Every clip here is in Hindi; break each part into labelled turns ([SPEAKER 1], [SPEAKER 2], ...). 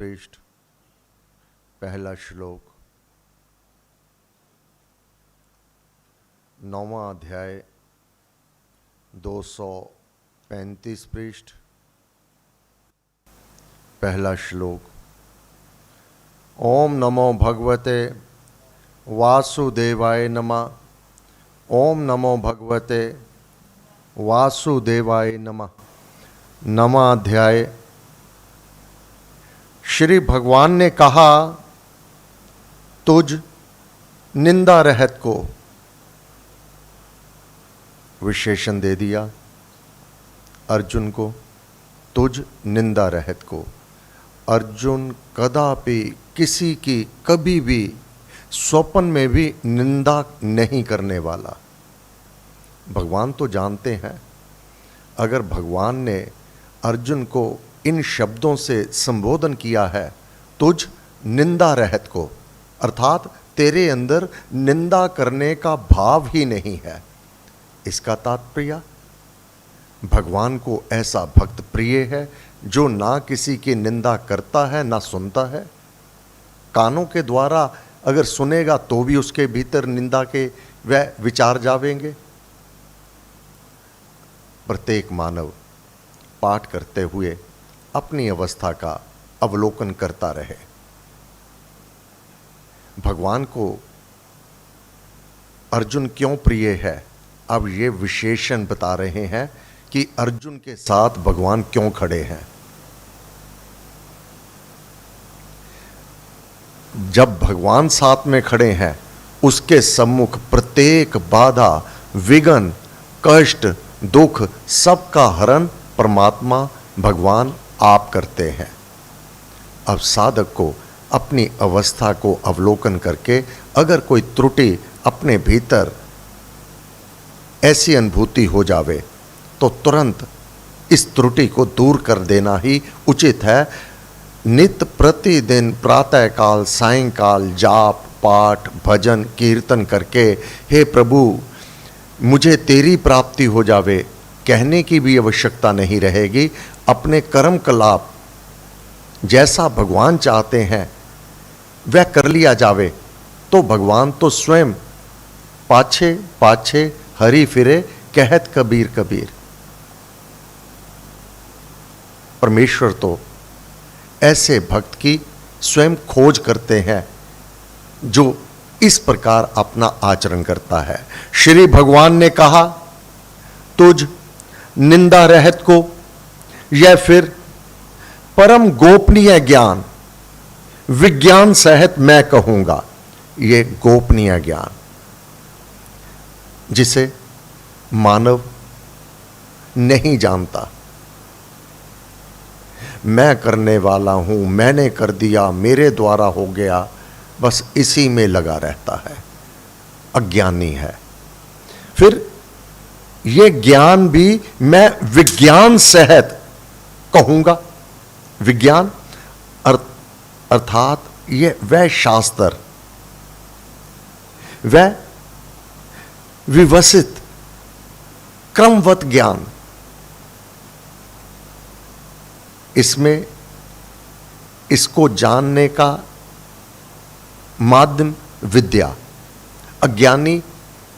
[SPEAKER 1] पृष्ठ पहला श्लोक 9वां अध्याय 235 पृष्ठ पहला श्लोक। ओम नमो भगवते वासुदेवाय नमः। ओम नमो भगवते वासुदेवाय नमः। 9वां अध्याय। श्री भगवान ने कहा, तुझ निंदा रहत को, विशेषण दे दिया अर्जुन को, तुझ निंदा रहत को। अर्जुन कदापि किसी की कभी भी स्वप्न में भी निंदा नहीं करने वाला। भगवान तो जानते हैं, अगर भगवान ने अर्जुन को इन शब्दों से संबोधन किया है, तुझ निंदा रहत को, अर्थात तेरे अंदर निंदा करने का भाव ही नहीं है। इसका तात्पर्य भगवान को ऐसा भक्त प्रिय है जो ना किसी की निंदा करता है ना सुनता है। कानों के द्वारा अगर सुनेगा तो भी उसके भीतर निंदा के वह विचार जावेंगे। प्रत्येक मानव पाठ करते हुए अपनी अवस्था का अवलोकन करता रहे। भगवान को अर्जुन क्यों प्रिय है, अब ये विशेषण बता रहे हैं कि अर्जुन के साथ भगवान क्यों खड़े हैं। जब भगवान साथ में खड़े हैं, उसके सम्मुख प्रत्येक बाधा, विघ्न, कष्ट, दुख सबका हरण परमात्मा भगवान आप करते हैं। अब साधक को अपनी अवस्था को अवलोकन करके अगर कोई त्रुटि अपने भीतर ऐसी अनुभूति हो जावे तो तुरंत इस त्रुटि को दूर कर देना ही उचित है। नित्य प्रतिदिन प्रातःकाल सायंकाल जाप पाठ भजन कीर्तन करके, हे प्रभु मुझे तेरी प्राप्ति हो जावे, कहने की भी आवश्यकता नहीं रहेगी। अपने कर्म कलाप जैसा भगवान चाहते हैं वह कर लिया जावे तो भगवान तो स्वयं पाछे पाछे हरि फिरे, कहत कबीर कबीर। परमेश्वर तो ऐसे भक्त की स्वयं खोज करते हैं जो इस प्रकार अपना आचरण करता है। श्री भगवान ने कहा, तुझ निंदा रहत को, यह फिर परम गोपनीय ज्ञान विज्ञान सहित मैं कहूंगा। यह गोपनीय ज्ञान जिसे मानव नहीं जानता। मैं करने वाला हूं, मैंने कर दिया, मेरे द्वारा हो गया, बस इसी में लगा रहता है, अज्ञानी है। फिर यह ज्ञान भी मैं विज्ञान सहित कहूंगा। विज्ञान अर्थात यह वह शास्त्र, वह विवसित क्रमवत ज्ञान, इसमें इसको जानने का माध्यम विद्या। अज्ञानी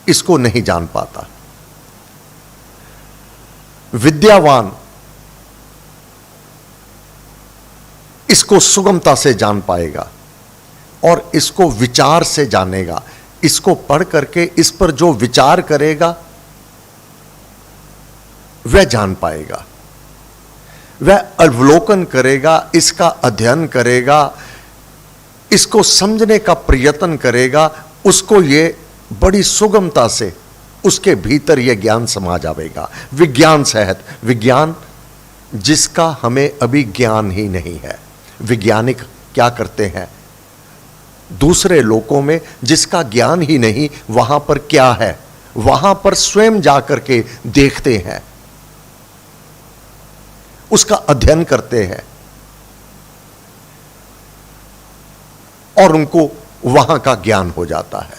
[SPEAKER 1] इसको नहीं जान पाता। विद्यावान इसको सुगमता से जान पाएगा और इसको विचार से जानेगा। इसको पढ़ करके इस पर जो विचार करेगा वह जान पाएगा, वह अवलोकन करेगा, इसका अध्ययन करेगा, इसको समझने का प्रयत्न करेगा, उसको ये बड़ी सुगमता से उसके भीतर यह ज्ञान समा जाएगा। विज्ञान सहित, विज्ञान जिसका हमें अभी ज्ञान ही नहीं है। वैज्ञानिक क्या करते हैं, दूसरे लोकों में जिसका ज्ञान ही नहीं, वहां पर क्या है, वहां पर स्वयं जाकर के देखते हैं, उसका अध्ययन करते हैं और उनको वहां का ज्ञान हो जाता है।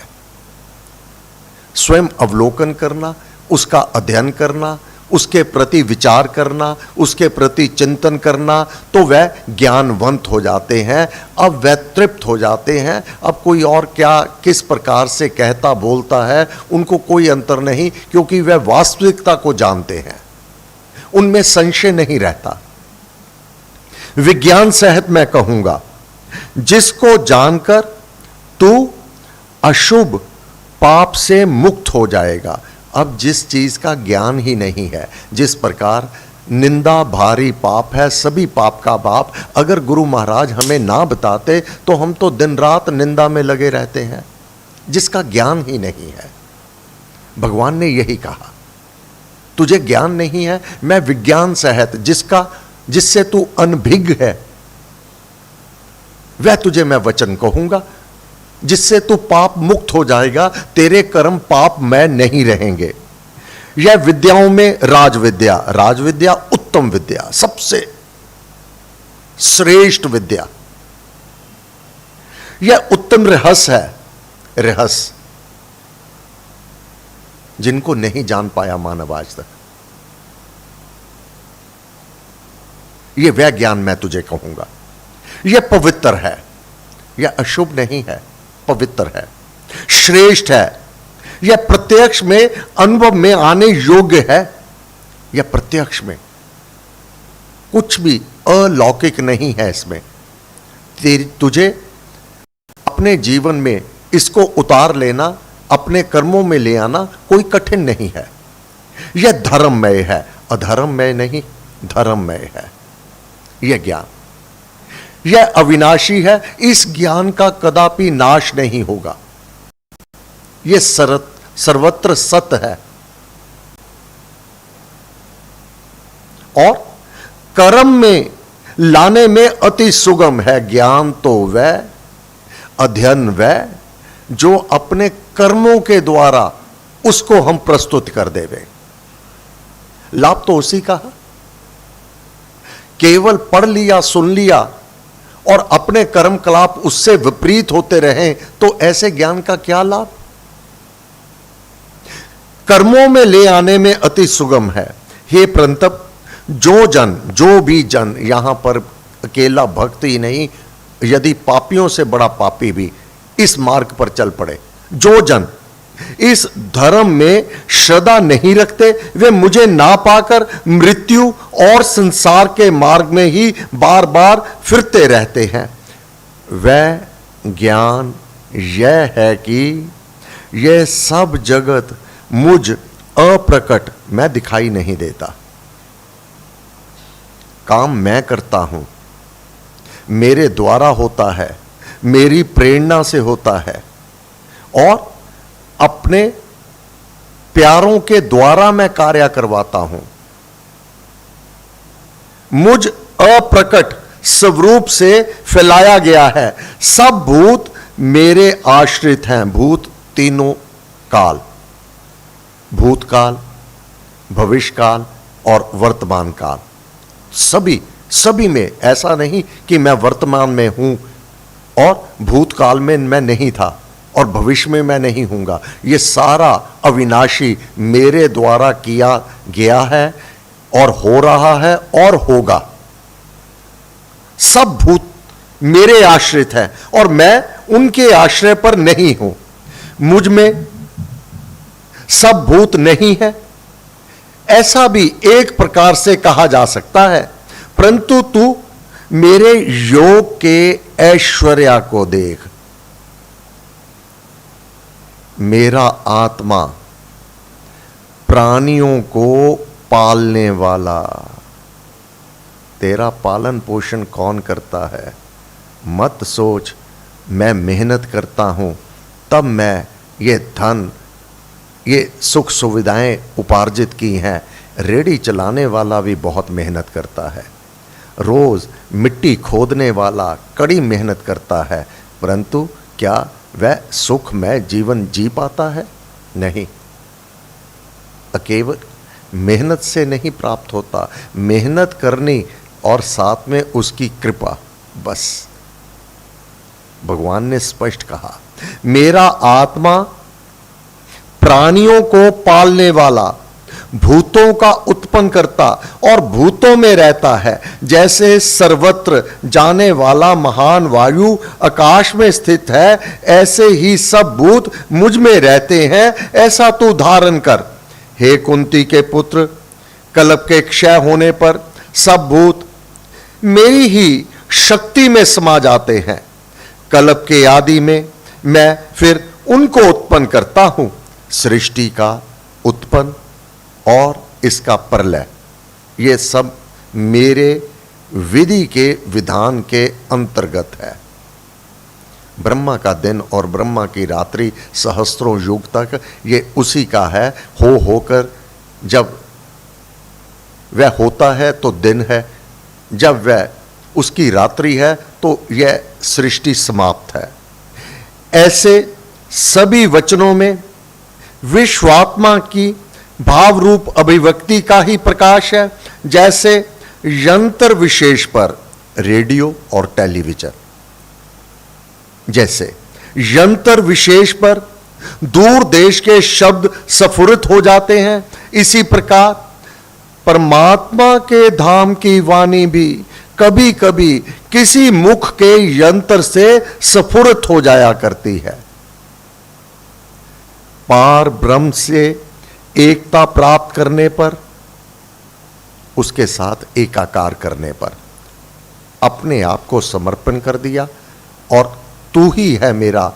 [SPEAKER 1] स्वयं अवलोकन करना, उसका अध्ययन करना, उसके प्रति विचार करना, उसके प्रति चिंतन करना, तो वह ज्ञानवंत हो जाते हैं। अब वह तृप्त हो जाते हैं। अब कोई और क्या किस प्रकार से कहता बोलता है उनको कोई अंतर नहीं, क्योंकि वह वास्तविकता को जानते हैं, उनमें संशय नहीं रहता। विज्ञान सहित मैं कहूंगा, जिसको जानकर तू अशुभ पाप से मुक्त हो जाएगा। अब जिस चीज का ज्ञान ही नहीं है, जिस प्रकार निंदा भारी पाप है, सभी पाप का बाप, अगर गुरु महाराज हमें ना बताते तो हम तो दिन रात निंदा में लगे रहते हैं, जिसका ज्ञान ही नहीं है। भगवान ने यही कहा, तुझे ज्ञान नहीं है, मैं विज्ञान सहित जिससे तू अनभिज्ञ है, वह तुझे मैं वचन कहूंगा, जिससे तू पाप मुक्त हो जाएगा। तेरे कर्म पाप में नहीं रहेंगे। यह विद्याओं में राजविद्या उत्तम विद्या, सबसे श्रेष्ठ विद्या। यह उत्तम रहस्य है। रहस्य जिनको नहीं जान पाया मानव आज तक, यह वह ज्ञान मैं तुझे कहूंगा। यह पवित्र है, यह अशुभ नहीं है, पवित्र है, श्रेष्ठ है। यह प्रत्यक्ष में अनुभव में आने योग्य है। यह प्रत्यक्ष में कुछ भी अलौकिक नहीं है इसमें। तुझे अपने जीवन में इसको उतार लेना, अपने कर्मों में ले आना कोई कठिन नहीं है। यह धर्ममय है, अधर्ममय नहीं, धर्ममय है यह ज्ञान। यह अविनाशी है, इस ज्ञान का कदापि नाश नहीं होगा। यह सर्वत्र सत्य है और कर्म में लाने में अति सुगम है। ज्ञान तो वह, अध्ययन वह जो अपने कर्मों के द्वारा उसको हम प्रस्तुत कर देवे। लाभ तो उसी का है। केवल पढ़ लिया, सुन लिया और अपने कर्मकलाप उससे विपरीत होते रहें तो ऐसे ज्ञान का क्या लाभ? कर्मों में ले आने में अति सुगम है। हे परंतप, जो भी जन, यहां पर अकेला भक्त ही नहीं, यदि पापियों से बड़ा पापी भी इस मार्ग पर चल पड़े, जो जन इस धर्म में श्रद्धा नहीं रखते, वे मुझे ना पाकर मृत्यु और संसार के मार्ग में ही बार बार फिरते रहते हैं। वह ज्ञान यह है कि यह सब जगत मुझ अप्रकट में दिखाई नहीं देता। काम मैं करता हूं, मेरे द्वारा होता है, मेरी प्रेरणा से होता है और अपने प्यारों के द्वारा मैं कार्य करवाता हूं। मुझ अप्रकट स्वरूप से फैलाया गया है। सब भूत मेरे आश्रित हैं। भूत तीनों काल, भूतकाल, भविष्यकाल और वर्तमान काल, सभी में। ऐसा नहीं कि मैं वर्तमान में हूं और भूतकाल में मैं नहीं था और भविष्य में मैं नहीं हूंगा। ये सारा अविनाशी मेरे द्वारा किया गया है और हो रहा है और होगा। सब भूत मेरे आश्रित हैं और मैं उनके आश्रय पर नहीं हूं। मुझ में सब भूत नहीं है, ऐसा भी एक प्रकार से कहा जा सकता है। परंतु तू मेरे योग के ऐश्वर्य को देख। मेरा आत्मा प्राणियों को पालने वाला। तेरा पालन पोषण कौन करता है? मत सोच मैं मेहनत करता हूं तब मैं ये धन, ये सुख सुविधाएं उपार्जित की हैं। रेडी चलाने वाला भी बहुत मेहनत करता है, रोज मिट्टी खोदने वाला कड़ी मेहनत करता है, परंतु क्या वह सुखमय जीवन जी पाता है? नहीं। केवल मेहनत से नहीं प्राप्त होता, मेहनत करनी और साथ में उसकी कृपा, बस। भगवान ने स्पष्ट कहा, मेरा आत्मा प्राणियों को पालने वाला, भूतों का उत्पन्न करता और भूतों में रहता है। जैसे सर्वत्र जाने वाला महान वायु आकाश में स्थित है, ऐसे ही सब भूत मुझ में रहते हैं, ऐसा तू धारण कर। हे कुंती के पुत्र, कल्प के क्षय होने पर सब भूत मेरी ही शक्ति में समा जाते हैं। कल्प के आदि में मैं फिर उनको उत्पन्न करता हूं। सृष्टि का उत्पन्न और इसका प्रलय, ये सब मेरे विधि के विधान के अंतर्गत है। ब्रह्मा का दिन और ब्रह्मा की रात्रि सहस्त्रों युग तक ये उसी का है। होकर जब वह होता है तो दिन है, जब वह उसकी रात्रि है तो यह सृष्टि समाप्त है। ऐसे सभी वचनों में विश्वात्मा की भाव रूप अभिव्यक्ति का ही प्रकाश है। जैसे यंत्र विशेष पर रेडियो और टेलीविजन, जैसे यंत्र विशेष पर दूर देश के शब्द स्फुरित हो जाते हैं, इसी प्रकार परमात्मा के धाम की वाणी भी कभी कभी किसी मुख के यंत्र से स्फुरित हो जाया करती है। पार ब्रह्म से एकता प्राप्त करने पर, उसके साथ एकाकार करने पर अपने आप को समर्पण कर दिया और तू ही है मेरा,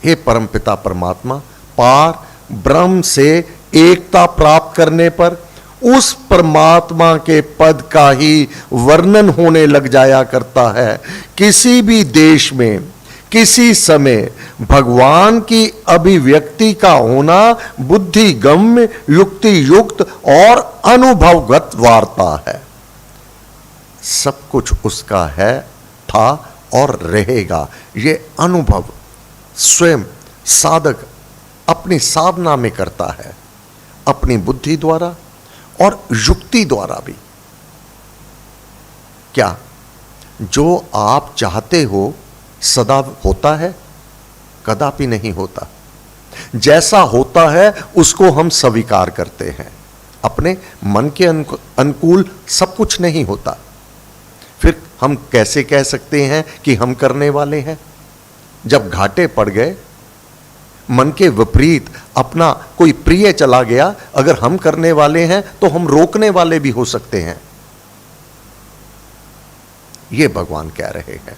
[SPEAKER 1] हे परमपिता परमात्मा। पार ब्रह्म से एकता प्राप्त करने पर उस परमात्मा के पद का ही वर्णन होने लग जाया करता है। किसी भी देश में किसी समय भगवान की अभिव्यक्ति का होना बुद्धिगम्य, युक्ति युक्त और अनुभवगत वार्ता है। सब कुछ उसका है, था और रहेगा। ये अनुभव स्वयं साधक अपनी साधना में करता है, अपनी बुद्धि द्वारा और युक्ति द्वारा भी। क्या जो आप चाहते हो सदा होता है? कदापि नहीं होता। जैसा होता है उसको हम स्वीकार करते हैं। अपने मन के अनुकूल सब कुछ नहीं होता। फिर हम कैसे कह सकते हैं कि हम करने वाले हैं? जब घाटे पड़ गए, मन के विपरीत अपना कोई प्रिय चला गया, अगर हम करने वाले हैं तो हम रोकने वाले भी हो सकते हैं। ये भगवान कह रहे हैं,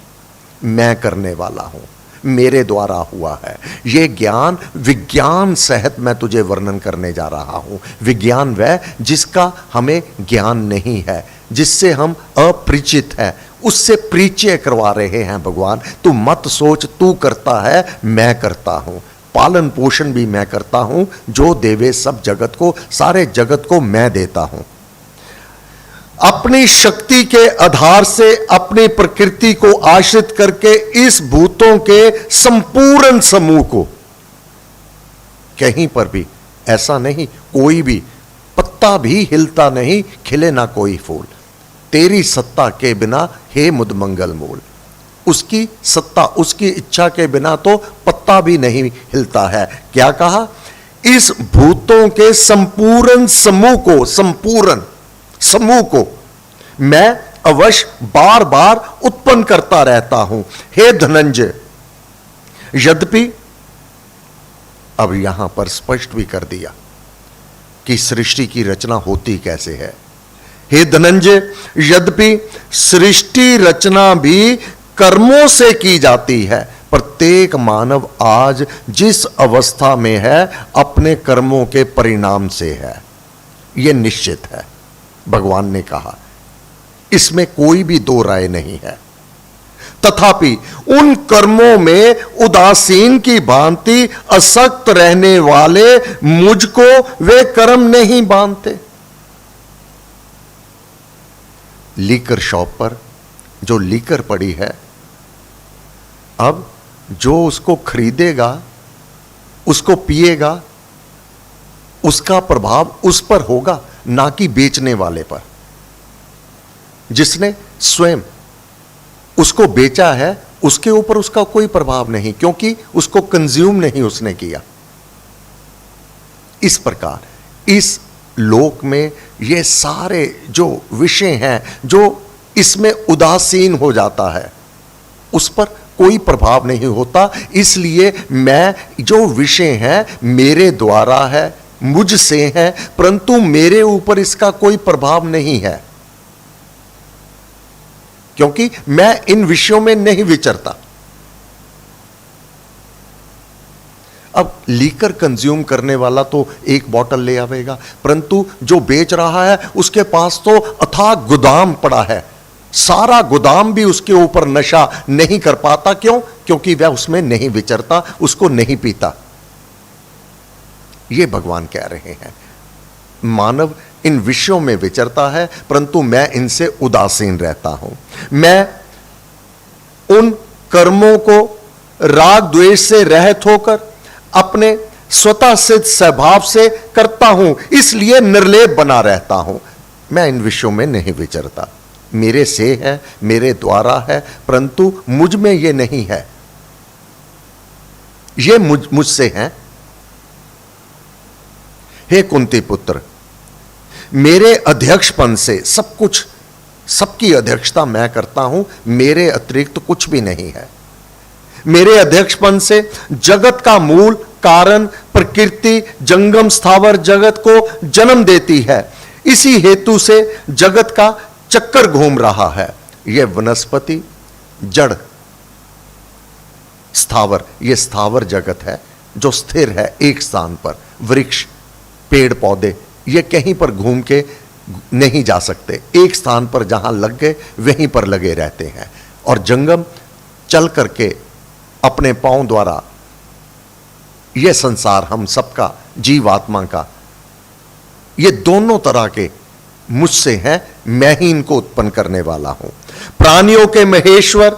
[SPEAKER 1] मैं करने वाला हूं, मेरे द्वारा हुआ है। ये ज्ञान विज्ञान सहित मैं तुझे वर्णन करने जा रहा हूं। विज्ञान वह जिसका हमें ज्ञान नहीं है, जिससे हम अपरिचित है, उससे परिचय करवा रहे हैं भगवान। तू मत सोच तू करता है, मैं करता हूं। पालन पोषण भी मैं करता हूं। जो देवे सब जगत को, सारे जगत को मैं देता हूं। अपनी शक्ति के आधार से अपनी प्रकृति को आश्रित करके इस भूतों के संपूर्ण समूह को, कहीं पर भी ऐसा नहीं, कोई भी पत्ता भी हिलता नहीं, खिले ना कोई फूल। तेरी सत्ता के बिना हे मुद मंगल मूल। उसकी सत्ता, उसकी इच्छा के बिना तो पत्ता भी नहीं हिलता है। क्या कहा? इस भूतों के संपूर्ण समूह को, संपूर्ण समूह को मैं अवश्य बार बार उत्पन्न करता रहता हूं। हे धनंजय, यद्यपि अब यहां पर स्पष्ट भी कर दिया कि सृष्टि की रचना होती कैसे है। हे धनंजय, यद्यपि सृष्टि रचना भी कर्मों से की जाती है, प्रत्येक मानव आज जिस अवस्था में है अपने कर्मों के परिणाम से है, यह निश्चित है। भगवान ने कहा, इसमें कोई भी दो राय नहीं है। तथापि उन कर्मों में उदासीन की भांति असक्त रहने वाले मुझको वे कर्म नहीं बांधते। लीकर शॉप पर जो लीकर पड़ी है, अब जो उसको खरीदेगा, उसको पिएगा, उसका प्रभाव उस पर होगा, ना कि बेचने वाले पर। जिसने स्वयं उसको बेचा है उसके ऊपर उसका कोई प्रभाव नहीं, क्योंकि उसको कंज्यूम नहीं उसने किया। इस प्रकार इस लोक में ये सारे जो विषय हैं, जो इसमें उदासीन हो जाता है, उस पर कोई प्रभाव नहीं होता। इसलिए मैं, जो विषय है मेरे द्वारा है, मुझसे है, परंतु मेरे ऊपर इसका कोई प्रभाव नहीं है, क्योंकि मैं इन विषयों में नहीं विचरता। अब लीकर कंज्यूम करने वाला तो एक बोतल ले आवेगा, परंतु जो बेच रहा है उसके पास तो अथाह गोदाम पड़ा है, सारा गोदाम भी उसके ऊपर नशा नहीं कर पाता। क्यों? क्योंकि वह उसमें नहीं विचरता, उसको नहीं पीता। यह भगवान कह रहे हैं, मानव इन विषयों में विचरता है, परंतु मैं इनसे उदासीन रहता हूं। मैं उन कर्मों को राग द्वेष से रहित होकर अपने स्वतः सिद्ध स्वभाव से करता हूं, इसलिए निर्लेप बना रहता हूं। मैं इन विषयों में नहीं विचरता। मेरे से है, मेरे द्वारा है, परंतु मुझ में ये नहीं है, ये मुझसे है। हे कुंती पुत्र, मेरे अध्यक्षपन से सब कुछ, सबकी अध्यक्षता मैं करता हूं, मेरे अतिरिक्त कुछ भी नहीं है। मेरे अध्यक्षपन से जगत का मूल कारण प्रकृति जंगम स्थावर जगत को जन्म देती है। इसी हेतु से जगत का चक्कर घूम रहा है। यह वनस्पति, जड़, स्थावर, यह स्थावर जगत है जो स्थिर है एक स्थान पर। वृक्ष, पेड़ पौधे ये कहीं पर घूम के नहीं जा सकते, एक स्थान पर जहां लग गए वहीं पर लगे रहते हैं। और जंगम चल करके अपने पांव द्वारा यह संसार हम सबका, जीवात्मा का, ये दोनों तरह के मुझसे हैं, मैं ही इनको उत्पन्न करने वाला हूं। प्राणियों के महेश्वर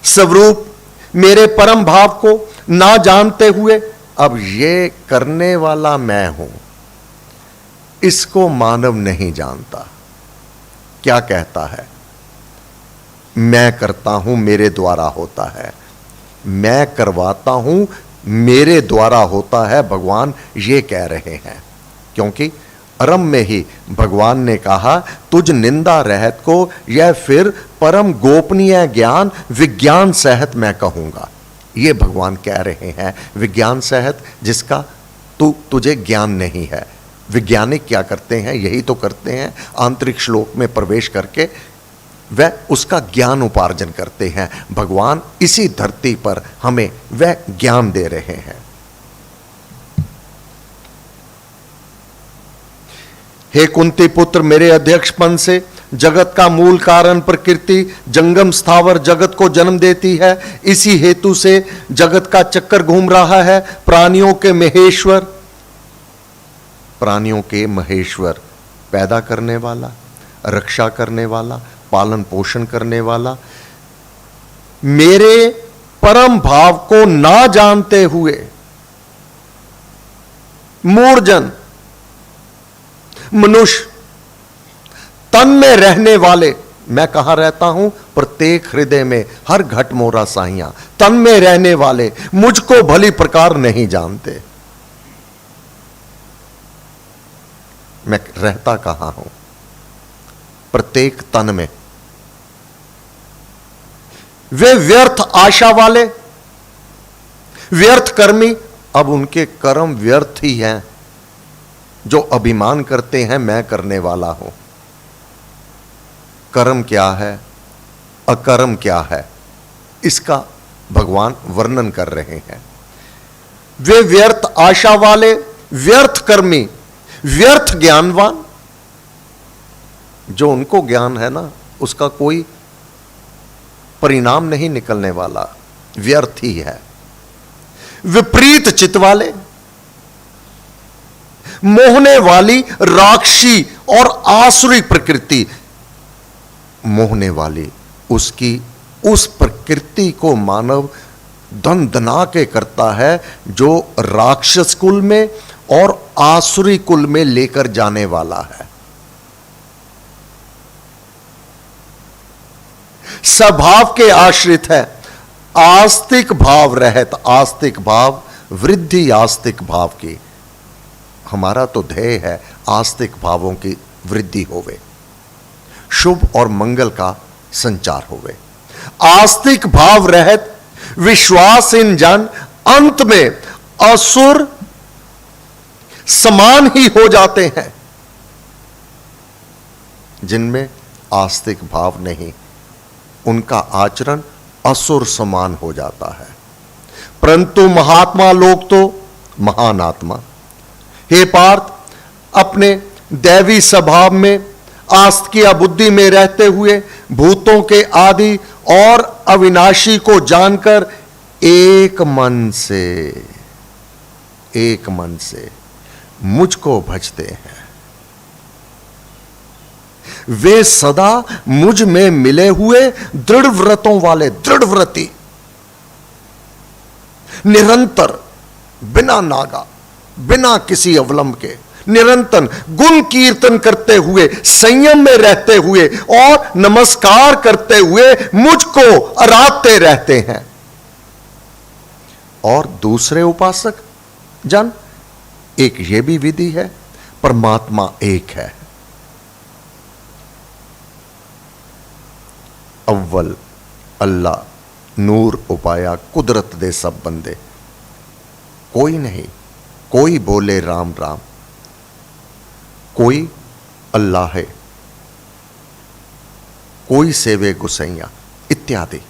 [SPEAKER 1] स्वरूप मेरे परम भाव को ना जानते हुए अब ये करने वाला मैं हूं, इसको मानव नहीं जानता। क्या कहता है? मैं करता हूं, मेरे द्वारा होता है, मैं करवाता हूं, मेरे द्वारा होता है, भगवान ये कह रहे हैं। क्योंकि आरंभ में ही भगवान ने कहा, तुझ निंदा रहत को यह फिर परम गोपनीय ज्ञान विज्ञान सहित मैं कहूंगा। ये भगवान कह रहे हैं, विज्ञान सहित, जिसका तुझे ज्ञान नहीं है। वैज्ञानिक क्या करते हैं? यही तो करते हैं, आंतरिक श्लोक में प्रवेश करके वह उसका ज्ञान उपार्जन करते हैं। भगवान इसी धरती पर हमें वह ज्ञान दे रहे हैं। हे कुंती पुत्र, मेरे अध्यक्षपन से जगत का मूल कारण प्रकृति जंगम स्थावर जगत को जन्म देती है। इसी हेतु से जगत का चक्कर घूम रहा है। प्राणियों के महेश्वर, प्राणियों के महेश्वर, पैदा करने वाला, रक्षा करने वाला, पालन पोषण करने वाला, मेरे परम भाव को ना जानते हुए मूर्जन मनुष्य, तन में रहने वाले, मैं कहां रहता हूं? प्रत्येक हृदय में, हर घट मोरा साहियां, तन में रहने वाले मुझको भली प्रकार नहीं जानते। मैं रहता कहां हूं? प्रत्येक तन में। वे व्यर्थ आशा वाले, व्यर्थ कर्मी, अब उनके कर्म व्यर्थ ही हैं, जो अभिमान करते हैं मैं करने वाला हूं। कर्म क्या है, अकर्म क्या है, इसका भगवान वर्णन कर रहे हैं। वे व्यर्थ आशा वाले, व्यर्थ कर्मी, व्यर्थ ज्ञानवान, जो उनको ज्ञान है ना, उसका कोई परिणाम नहीं निकलने वाला, व्यर्थ ही है। विपरीत चित्त वाले, मोहने वाली राक्षसी और आसुरी प्रकृति, मोहने वाली, उसकी उस प्रकृति को मानव दंदना के करता है जो राक्षस कुल में और आसुरी कुल में लेकर जाने वाला है। स्वभाव के आश्रित है, आस्तिक भाव रहत, आस्तिक भाव, वृद्धि आस्तिक भाव की। हमारा तो ध्येय है आस्तिक भावों की वृद्धि होवे, शुभ और मंगल का संचार होवे। आस्तिक भाव रहित विश्वासहीन जन अंत में असुर समान ही हो जाते हैं। जिनमें आस्तिक भाव नहीं, उनका आचरण असुर समान हो जाता है। परंतु महात्मा लोग तो महान आत्मा, हे पार्थ, अपने दैवी स्वभाव में आस्तिक बुद्धि में रहते हुए भूतों के आदि और अविनाशी को जानकर एक मन से मुझको भजते हैं। वे सदा मुझ में मिले हुए दृढ़ व्रतों वाले, दृढ़ व्रती, निरंतर बिना नागा, बिना किसी अवलंब के निरंतर गुण कीर्तन करते हुए, संयम में रहते हुए और नमस्कार करते हुए मुझको आराधते रहते हैं। और दूसरे उपासक जन, एक यह भी विधि है, परमात्मा एक है। अव्वल अल्लाह नूर उपाया कुदरत दे सब बंदे। कोई नहीं, कोई बोले राम राम, कोई अल्लाह है, कोई सेवे गुसैया इत्यादि।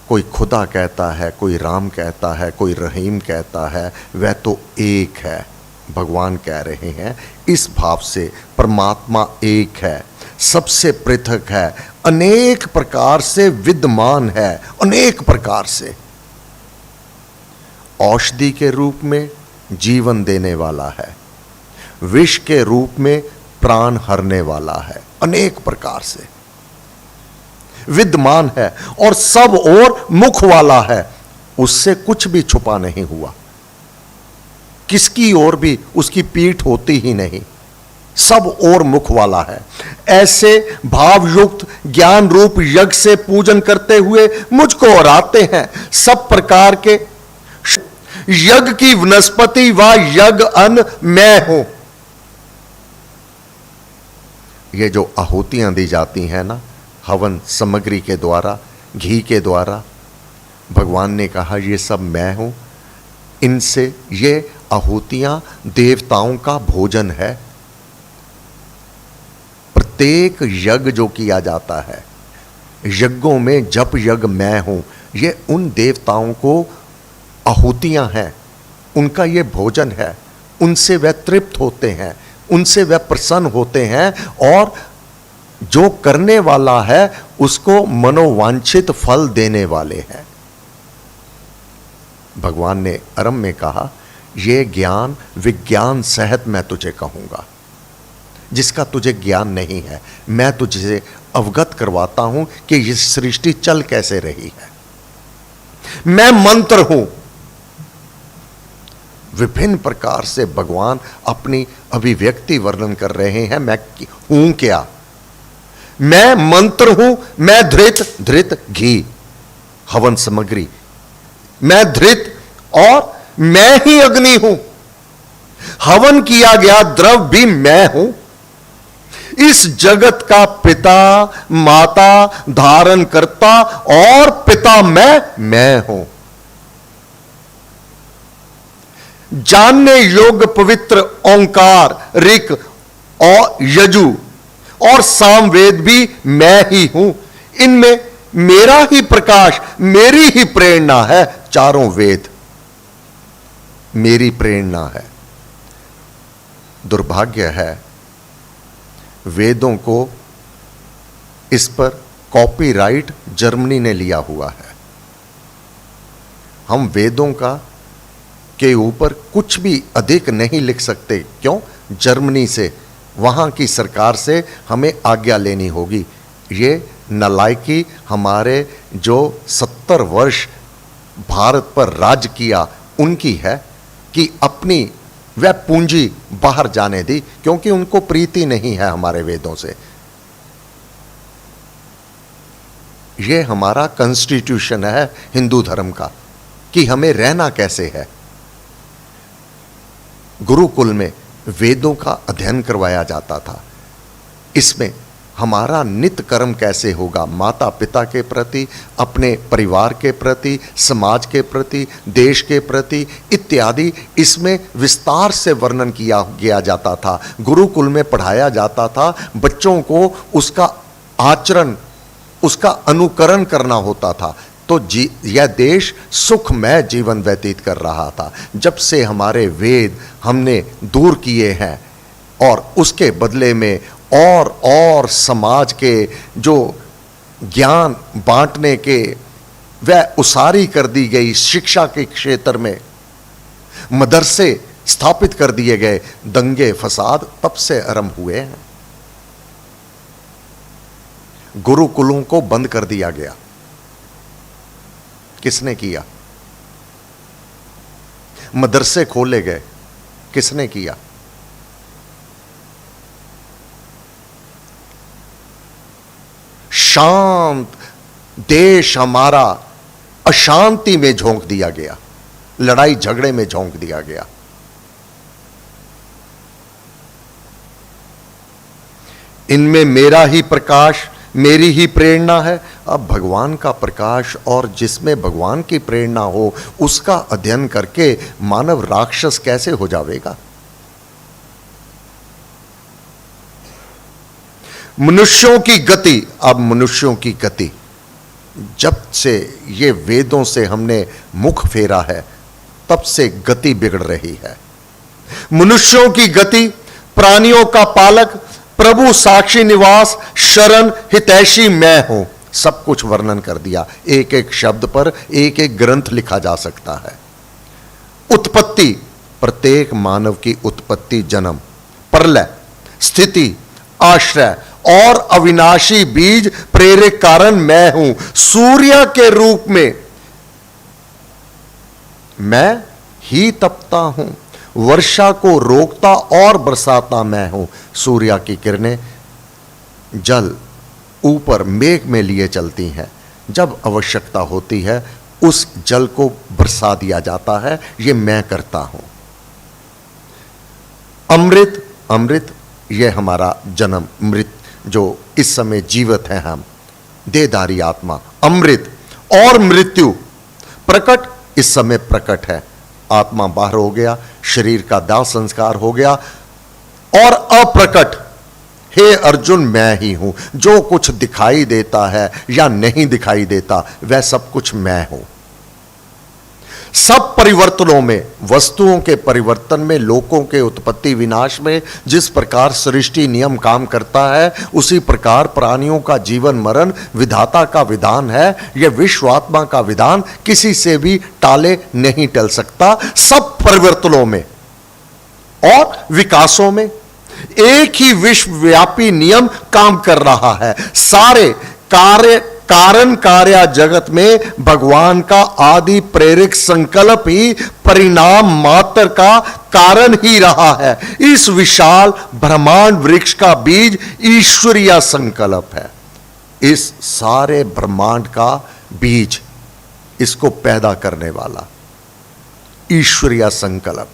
[SPEAKER 1] कोई खुदा कहता है, कोई राम कहता है, कोई रहीम कहता है, वह तो एक है। भगवान कह रहे हैं इस भाव से परमात्मा एक है, सबसे पृथक है, अनेक प्रकार से विद्यमान है, अनेक प्रकार से। औषधि के रूप में जीवन देने वाला है, विष के रूप में प्राण हरने वाला है, अनेक प्रकार से विद्यमान है और सब ओर मुख वाला है। उससे कुछ भी छुपा नहीं हुआ, किसकी ओर भी उसकी पीठ होती ही नहीं, सब ओर मुख वाला है। ऐसे भावयुक्त ज्ञान रूप यज्ञ से पूजन करते हुए मुझको आराधते हैं। सब प्रकार के यज्ञ की वनस्पति व यज्ञ अन्न मैं हूं। ये जो आहुतियां दी जाती हैं ना, हवन सामग्री के द्वारा, घी के द्वारा, भगवान ने कहा ये सब मैं हूं। इनसे ये आहुतियां देवताओं का भोजन है। प्रत्येक यज्ञ जो किया जाता है, यज्ञों में जप यज्ञ मैं हूं, ये उन देवताओं को आहुतियां हैं, उनका ये भोजन है। उनसे वह तृप्त होते हैं, उनसे वह प्रसन्न होते हैं और जो करने वाला है उसको मनोवांछित फल देने वाले हैं। भगवान ने अरम में कहा, यह ज्ञान विज्ञान सहित मैं तुझे कहूंगा। जिसका तुझे ज्ञान नहीं है, मैं तुझे अवगत करवाता हूं कि यह सृष्टि चल कैसे रही है। मैं मंत्र हूं। विभिन्न प्रकार से भगवान अपनी अभिव्यक्ति वर्णन कर रहे हैं। मैं हूं क्या? मैं मंत्र हूं, मैं धृत घी हवन सामग्री, मैं धृत और मैं ही अग्नि हूं। हवन किया गया द्रव भी मैं हूं। इस जगत का पिता, माता, धारण करता और पिता मैं हूं। जानने योग्य पवित्र ओंकार, ऋक और यजु और सामवेद भी मैं ही हूं। इनमें मेरा ही प्रकाश, मेरी ही प्रेरणा है। चारों वेद मेरी प्रेरणा है। दुर्भाग्य है वेदों को इस पर कॉपीराइट जर्मनी ने लिया हुआ है। हम वेदों का के ऊपर कुछ भी अधिक नहीं लिख सकते। क्यों? जर्मनी से, वहां की सरकार से हमें आज्ञा लेनी होगी। ये नालायकी हमारे जो 70 वर्ष भारत पर राज किया उनकी है कि अपनी वह पूंजी बाहर जाने दी, क्योंकि उनको प्रीति नहीं है हमारे वेदों से। यह हमारा कॉन्स्टिट्यूशन है हिंदू धर्म का कि हमें रहना कैसे है। गुरुकुल में वेदों का अध्ययन करवाया जाता था। इसमें हमारा नित्य कर्म कैसे होगा, माता पिता के प्रति, अपने परिवार के प्रति, समाज के प्रति, देश के प्रति इत्यादि, इसमें विस्तार से वर्णन किया जाता था। गुरुकुल में पढ़ाया जाता था, बच्चों को उसका आचरण, उसका अनुकरण करना होता था। तो यह देश सुखमय जीवन व्यतीत कर रहा था। जब से हमारे वेद हमने दूर किए हैं और उसके बदले में और समाज के जो ज्ञान बांटने के वह उसारी कर दी गई, शिक्षा के क्षेत्र में मदरसे स्थापित कर दिए गए, दंगे फसाद तब से आरंभ हुए हैं। गुरुकुलों को बंद कर दिया गया। किसने किया? मदरसे खोले गए, किसने किया? शांत देश हमारा अशांति में झोंक दिया गया, लड़ाई झगड़े में झोंक दिया गया। इनमें मेरा ही प्रकाश, मेरी ही प्रेरणा है। अब भगवान का प्रकाश और जिसमें भगवान की प्रेरणा हो उसका अध्ययन करके मानव राक्षस कैसे हो जाएगा? मनुष्यों की गति, अब मनुष्यों की गति, जब से ये वेदों से हमने मुख फेरा है तब से गति बिगड़ रही है। मनुष्यों की गति, प्राणियों का पालक, प्रभु साक्षी निवास, शरण हितैषी मैं हूं, सब कुछ वर्णन कर दिया। एक एक शब्द पर एक एक ग्रंथ लिखा जा सकता है। उत्पत्ति, प्रत्येक मानव की उत्पत्ति, जन्म, प्रलय, स्थिति, आश्रय और अविनाशी बीज प्रेरक कारण मैं हूं। सूर्य के रूप में मैं ही तपता हूं, वर्षा को रोकता और बरसाता मैं हूं। सूर्य की किरणें जल ऊपर मेघ में लिए चलती हैं, जब आवश्यकता होती है उस जल को बरसा दिया जाता है, ये मैं करता हूं। अमृत, अमृत ये हमारा जन्म, मृत जो इस समय जीवित है हम, देहधारी आत्मा, अमृत। और मृत्यु, प्रकट, इस समय प्रकट है, आत्मा बाहर हो गया, शरीर का दाह संस्कार हो गया। और अप्रकट, हे अर्जुन मैं ही हूं, जो कुछ दिखाई देता है या नहीं दिखाई देता वह सब कुछ मैं हूं। सब परिवर्तनों में, वस्तुओं के परिवर्तन में, लोकों के उत्पत्ति विनाश में जिस प्रकार सृष्टि नियम काम करता है उसी प्रकार प्राणियों का जीवन मरण विधाता का विधान है। यह विश्वात्मा का विधान किसी से भी टाले नहीं टल सकता। सब परिवर्तनों में और विकासों में एक ही विश्वव्यापी नियम काम कर रहा है। सारे कारण कार्य जगत में भगवान का आदि प्रेरक संकल्प ही परिणाम मात्र का कारण ही रहा है। इस विशाल ब्रह्मांड वृक्ष का बीज ईश्वरीय संकल्प है। इस सारे ब्रह्मांड का बीज, इसको पैदा करने वाला ईश्वरीय संकल्प।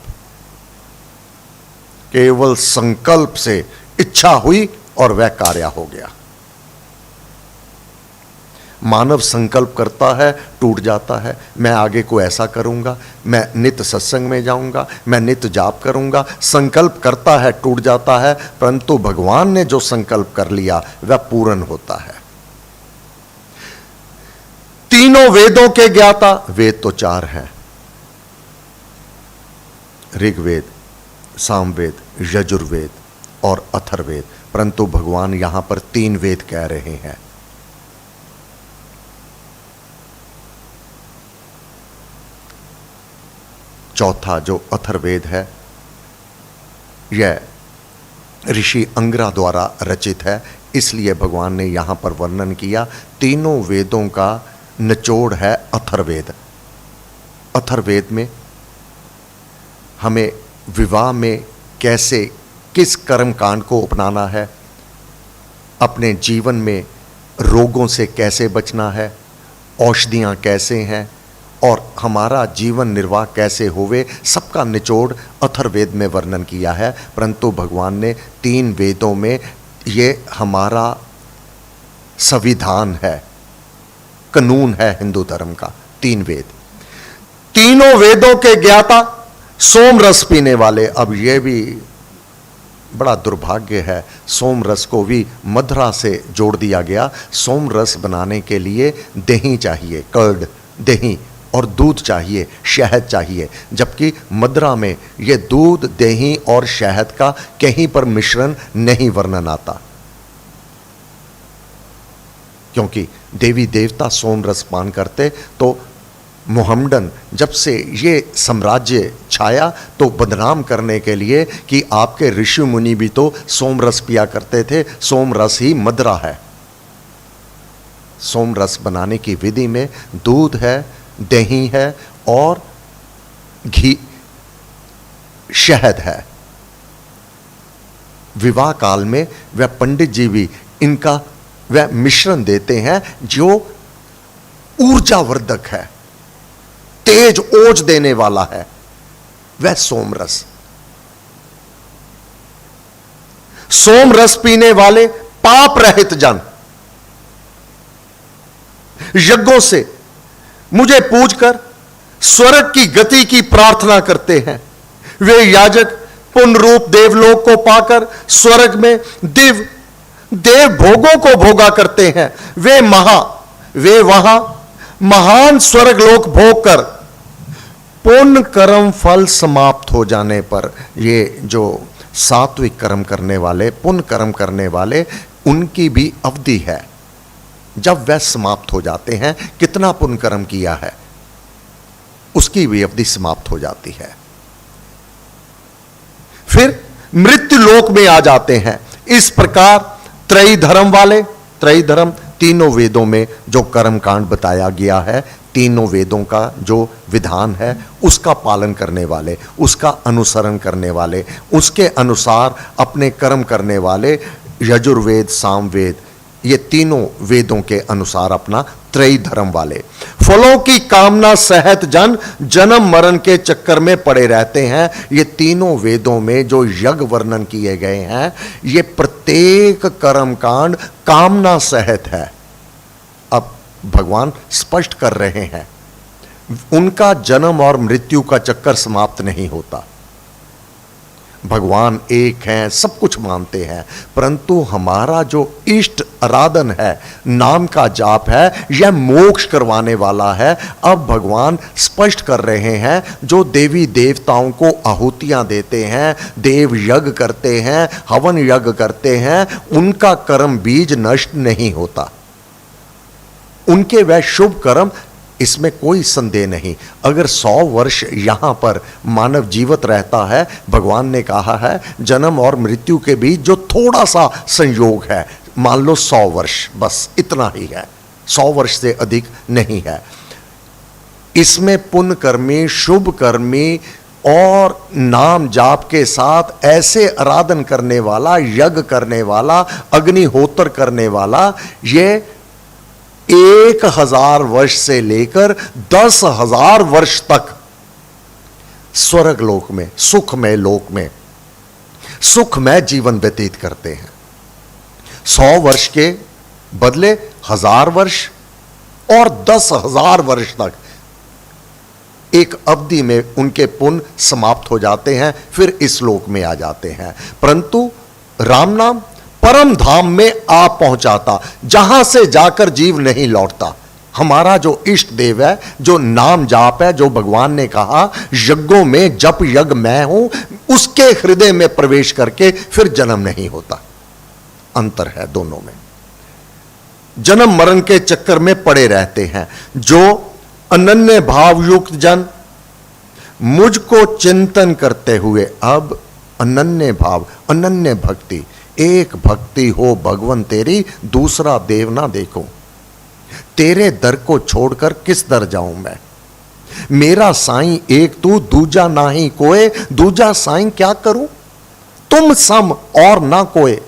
[SPEAKER 1] केवल संकल्प से इच्छा हुई और वह कार्य हो गया। मानव संकल्प करता है, टूट जाता है। मैं आगे को ऐसा करूंगा, मैं नित्य सत्संग में जाऊंगा, मैं नित्य जाप करूंगा। संकल्प करता है, टूट जाता है, परंतु भगवान ने जो संकल्प कर लिया वह पूर्ण होता है। तीनों वेदों के ज्ञाता, वेद तो चार हैं, ऋग्वेद, सामवेद, यजुर्वेद और अथर्ववेद, परंतु भगवान यहां पर तीन वेद कह रहे हैं। चौथा जो अथर्ववेद है यह ऋषि अंगिरा द्वारा रचित है, इसलिए भगवान ने यहां पर वर्णन किया। तीनों वेदों का निचोड़ है अथर्ववेद। अथर्ववेद में हमें विवाह में कैसे, किस कर्म कांड को अपनाना है, अपने जीवन में रोगों से कैसे बचना है, औषधियां कैसे हैं और हमारा जीवन निर्वाह कैसे होवे, सबका निचोड़ अथर्ववेद में वर्णन किया है। परंतु भगवान ने 3 वेदों में, ये हमारा संविधान है, कानून है हिंदू धर्म का, 3 वेद, तीनों वेदों के ज्ञाता, सोम रस पीने वाले। अब यह भी बड़ा दुर्भाग्य है, सोम रस को भी मदिरा से जोड़ दिया गया। सोम रस बनाने के लिए दही चाहिए, कर्ड, दही और दूध चाहिए, शहद चाहिए, जबकि मदिरा में ये दूध, दही और शहद का कहीं पर मिश्रण नहीं वर्णन आता, क्योंकि देवी देवता सोम रस पान करते। तो मोहम्मडन जब से ये साम्राज्य छाया तो बदनाम करने के लिए कि आपके ऋषि मुनि भी तो सोम रस पिया करते थे, सोम रस ही मदिरा है। सोम रस बनाने की विधि में दूध है, दही है और घी, शहद है। विवाह काल में वह पंडित जी भी इनका वह मिश्रण देते हैं जो ऊर्जावर्धक है, तेज ओज देने वाला है, वह सोम रस। सोम रस पीने वाले पाप रहित जन यज्ञों से मुझे पूजकर स्वर्ग की गति की प्रार्थना करते हैं। वे याजक पुण्य रूप देवलोक को पाकर स्वर्ग में देव भोगों को भोगा करते हैं। वे वहां महान स्वर्ग लोक भोग कर पुण्य कर्म फल समाप्त हो जाने पर, ये जो सात्विक कर्म करने वाले, पुण्य कर्म करने वाले, उनकी भी अवधि है। जब वह समाप्त हो जाते हैं, कितना पुण्य कर्म किया है उसकी भी अवधि समाप्त हो जाती है। फिर मृत्यु लोक में आ जाते हैं। इस प्रकार त्रयी धर्म वाले, त्रयी धर्म तीनों वेदों में जो कर्म कांड बताया गया है, तीनों वेदों का जो विधान है उसका पालन करने वाले, उसका अनुसरण करने वाले, उसके अनुसार अपने कर्म करने वाले, यजुर्वेद, सामवेद, ये तीनों वेदों के अनुसार अपना त्रयी धर्म वाले। फलों की कामना सहित जन जन्म मरण के चक्कर में पड़े रहते हैं। ये तीनों वेदों में जो यज्ञ वर्णन किए गए हैं, ये प्रत्येक कर्म कांड कामना सहित है। अब भगवान स्पष्ट कर रहे हैं, उनका जन्म और मृत्यु का चक्कर समाप्त नहीं होता। भगवान एक हैं, सब कुछ मानते हैं, परंतु हमारा जो इष्ट आराधन है, नाम का जाप है, यह मोक्ष करवाने वाला है। अब भगवान स्पष्ट कर रहे हैं, जो देवी देवताओं को आहुतियां देते हैं, देव यज्ञ करते हैं, हवन यज्ञ करते हैं, उनका कर्म बीज नष्ट नहीं होता, उनके वह शुभ कर्म, इसमें कोई संदेह नहीं। अगर 100 वर्ष यहां पर मानव जीवित रहता है, भगवान ने कहा है जन्म और मृत्यु के बीच जो थोड़ा सा संयोग है, मान लो 100 वर्ष, बस इतना ही है, 100 वर्ष से अधिक नहीं है। इसमें पुण्य कर्मी, शुभ कर्मी और नाम जाप के साथ ऐसे आराधन करने वाला, यज्ञ करने वाला, अग्निहोत्र करने वाला, ये 1000 वर्ष से लेकर 10,000 वर्ष तक स्वर्ग लोक में, सुखमय लोक में, सुखमय जीवन व्यतीत करते हैं। 100 वर्ष के बदले 1000 वर्ष और 10,000 वर्ष तक एक अवधि में उनके पुण्य समाप्त हो जाते हैं, फिर इस लोक में आ जाते हैं। परंतु राम नाम परम धाम में आप पहुंचाता, जहां से जाकर जीव नहीं लौटता। हमारा जो इष्ट देव है, जो नाम जाप है, जो भगवान ने कहा यज्ञों में जप यज्ञ मैं हूं, उसके हृदय में प्रवेश करके फिर जन्म नहीं होता। अंतर है दोनों में। जन्म मरण के चक्कर में पड़े रहते हैं। जो अनन्य भावयुक्त जन मुझको चिंतन करते हुए, अब अनन्य भाव, अनन्य भक्ति, एक भक्ति हो भगवन तेरी, दूसरा देव ना देखो। तेरे दर को छोड़कर किस दर जाऊं मैं? मेरा साईं एक तू, दूजा नाही कोय, दूजा साईं क्या करूं? तुम सम और ना कोय।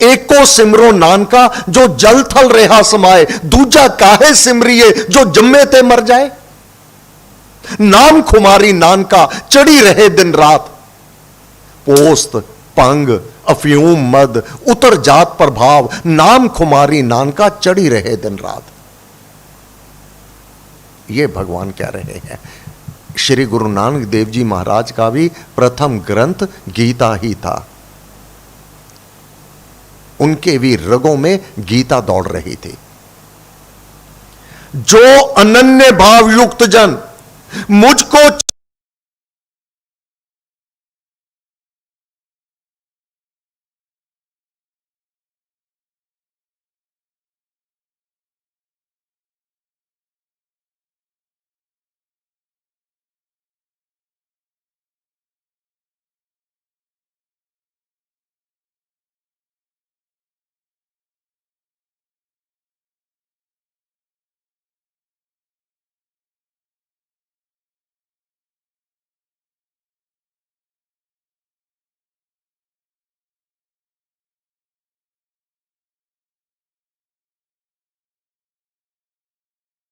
[SPEAKER 1] एको सिमरो नानका जो जल थल रेहा समाए, दूजा काहे सिमरिए जो जम्मे ते मर जाए। नाम खुमारी नानका चढ़ी रहे दिन रात, पोस्त पंग अफ्यूम मद उतर जात प्रभाव, नाम खुमारी नानका चढ़ी रहे दिन रात। ये भगवान कह रहे हैं। श्री गुरु नानक देव जी महाराज का भी प्रथम ग्रंथ गीता ही था, उनके भी रगों में गीता दौड़ रही थी। जो अनन्य भाव युक्त जन मुझको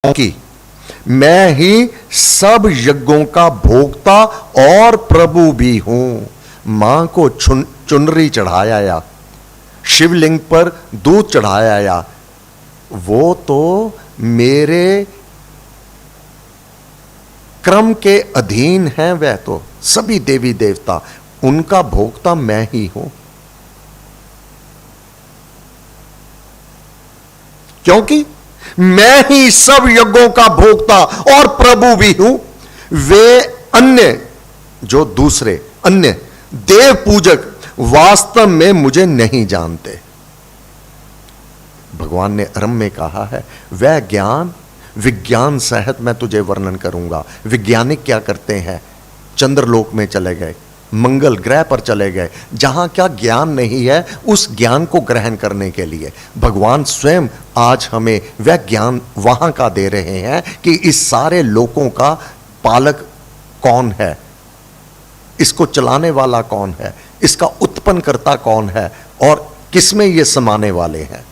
[SPEAKER 1] कि मैं ही सब यज्ञों का भोक्ता और प्रभु भी हूं। मां को चुनरी चढ़ाया या शिवलिंग पर दूध चढ़ाया या, वो तो मेरे क्रम के अधीन हैं। वह तो सभी देवी देवता, उनका भोक्ता मैं ही हूं, क्योंकि मैं ही सब यज्ञों का भोक्ता और प्रभु भी हूं। वे अन्य जो दूसरे अन्य देव पूजक वास्तव में मुझे नहीं जानते। भगवान ने अरम में कहा है, वह ज्ञान विज्ञान सहित मैं तुझे वर्णन करूंगा। वैज्ञानिक क्या करते हैं, चंद्रलोक में चले गए, मंगल ग्रह पर चले गए, जहां क्या ज्ञान नहीं है उस ज्ञान को ग्रहण करने के लिए भगवान स्वयं आज हमें वह ज्ञान वहां का दे रहे हैं कि इस सारे लोकों का पालक कौन है, इसको चलाने वाला कौन है, इसका उत्पन्न करता कौन है और किसमें ये समाने वाले हैं।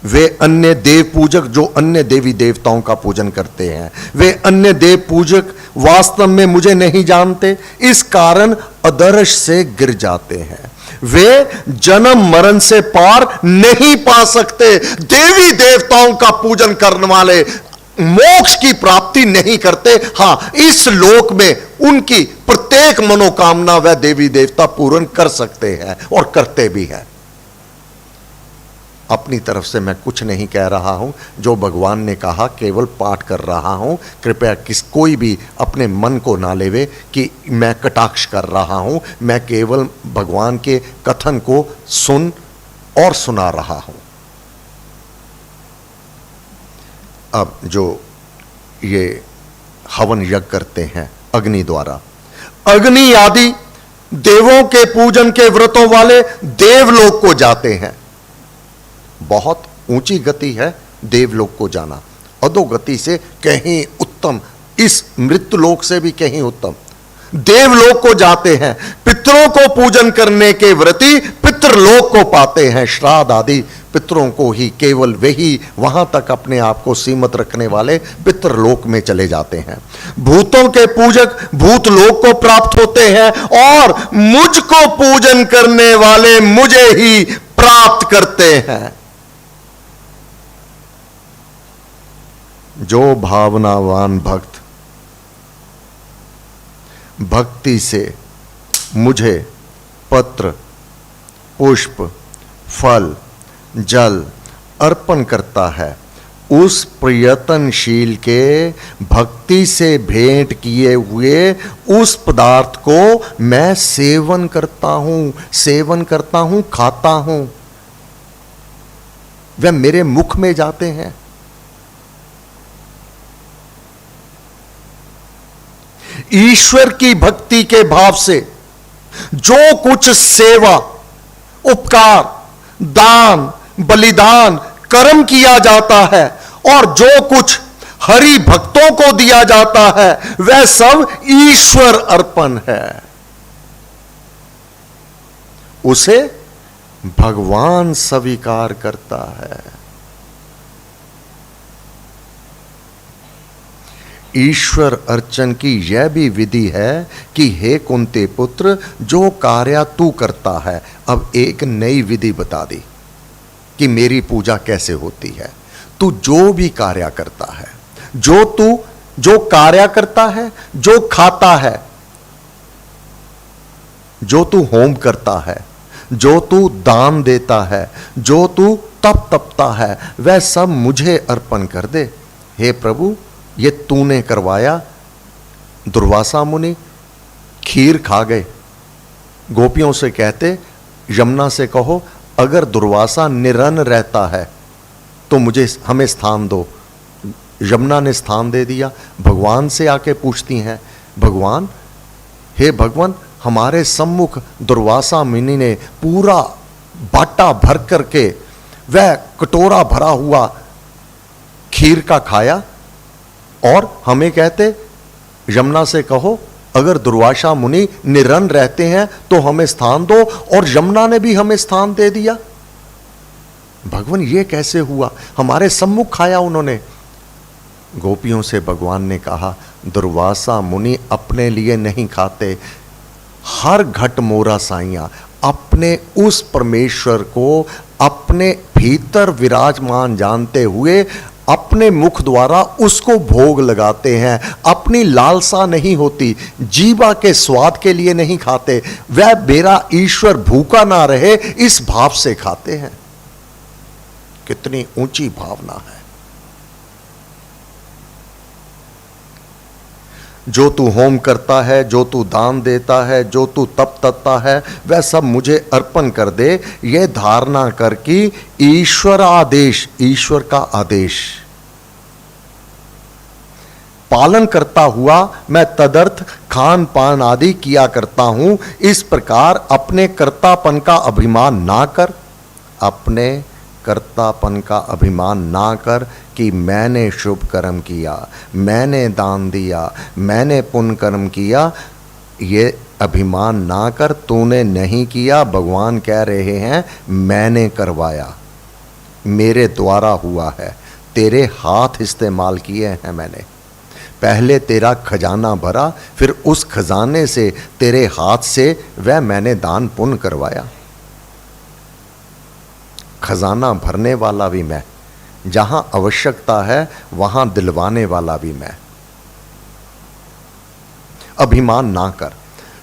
[SPEAKER 1] वे अन्य देव पूजक जो अन्य देवी देवताओं का पूजन करते हैं, वे अन्य देव पूजक वास्तव में मुझे नहीं जानते, इस कारण अदर्श से गिर जाते हैं। वे जन्म मरण से पार नहीं पा सकते। देवी देवताओं का पूजन करने वाले मोक्ष की प्राप्ति नहीं करते। हां, इस लोक में उनकी प्रत्येक मनोकामना वह देवी देवता पूर्ण कर सकते हैं और करते भी हैं। अपनी तरफ से मैं कुछ नहीं कह रहा हूं, जो भगवान ने कहा केवल पाठ कर रहा हूं। कृपया कोई भी अपने मन को ना लेवे कि मैं कटाक्ष कर रहा हूं, मैं केवल भगवान के कथन को सुन और सुना रहा हूं। अब जो ये हवन यज्ञ करते हैं अग्नि द्वारा, अग्नि आदि देवों के पूजन के व्रतों वाले देवलोक को जाते हैं। बहुत ऊंची गति है देवलोक को जाना, अधोगति से कहीं उत्तम, इस मृत्युलोक से भी कहीं उत्तम देवलोक को जाते हैं। पितरों को पूजन करने के व्रती पितृलोक को पाते हैं। श्राद्ध आदि पितरों को ही केवल वही वहां तक अपने आप को सीमित रखने वाले पितृलोक में चले जाते हैं। भूतों के पूजक भूतलोक को प्राप्त होते हैं और मुझको पूजन करने वाले मुझे ही प्राप्त करते हैं। जो भावनावान भक्त भक्ति से मुझे पत्र पुष्प फल जल अर्पण करता है, उस प्रयत्नशील के भक्ति से भेंट किए हुए उस पदार्थ को मैं सेवन करता हूं, खाता हूं। वे मेरे मुख में जाते हैं। ईश्वर की भक्ति के भाव से जो कुछ सेवा उपकार दान बलिदान कर्म किया जाता है और जो कुछ हरि भक्तों को दिया जाता है वह सब ईश्वर अर्पण है। उसे भगवान स्वीकार करता है। ईश्वर अर्चन की यह भी विधि है कि हे कुंती पुत्र, जो कार्य तू करता है, अब एक नई विधि बता दी कि मेरी पूजा कैसे होती है। तू जो भी कार्य करता है, जो कार्य करता है, जो खाता है, जो तू होम करता है, जो तू दान देता है, जो तू तप तपता है, वह सब मुझे अर्पण कर दे। हे प्रभु, ये तूने करवाया। दुर्वासा मुनि खीर खा गए। गोपियों से कहते, यमुना से कहो अगर दुर्वासा निरन रहता है तो हमें स्थान दो। यमुना ने स्थान दे दिया। भगवान से आके पूछती हैं, भगवान, हे भगवान, हमारे सम्मुख दुर्वासा मुनि ने पूरा बाटा भर करके वह कटोरा भरा हुआ खीर का खाया, और हमें कहते यमुना से कहो अगर दुर्वासा मुनि निरन रहते हैं तो हमें स्थान दो, और यमुना ने भी हमें स्थान दे दिया। भगवान, ये कैसे हुआ? हमारे सम्मुख खाया उन्होंने। गोपियों से भगवान ने कहा, दुर्वासा मुनि अपने लिए नहीं खाते, हर घट मोरा साइया, अपने उस परमेश्वर को अपने भीतर विराजमान जानते हुए अपने मुख द्वारा उसको भोग लगाते हैं। अपनी लालसा नहीं होती, जीवा के स्वाद के लिए नहीं खाते, वह मेरा ईश्वर भूखा ना रहे इस भाव से खाते हैं। कितनी ऊंची भावना है। जो तू होम करता है, जो तू दान देता है, जो तू तप तपता है, वह सब मुझे अर्पण कर दे। यह धारणा कर कि ईश्वर आदेश, ईश्वर का आदेश पालन करता हुआ मैं तदर्थ खान पान आदि किया करता हूं। इस प्रकार अपने कर्तापन का अभिमान ना कर, अपने कर्तापन का अभिमान ना कर कि मैंने शुभ कर्म किया, मैंने दान दिया, मैंने पुण्य कर्म किया, ये अभिमान ना कर। तूने नहीं किया, भगवान कह रहे हैं मैंने करवाया, मेरे द्वारा हुआ है, तेरे हाथ इस्तेमाल किए हैं मैंने। पहले तेरा खजाना भरा, फिर उस खजाने से तेरे हाथ से वह मैंने दान पुण्य करवाया। खजाना भरने वाला भी मैं, जहां आवश्यकता है वहां दिलवाने वाला भी मैं। अभिमान ना कर,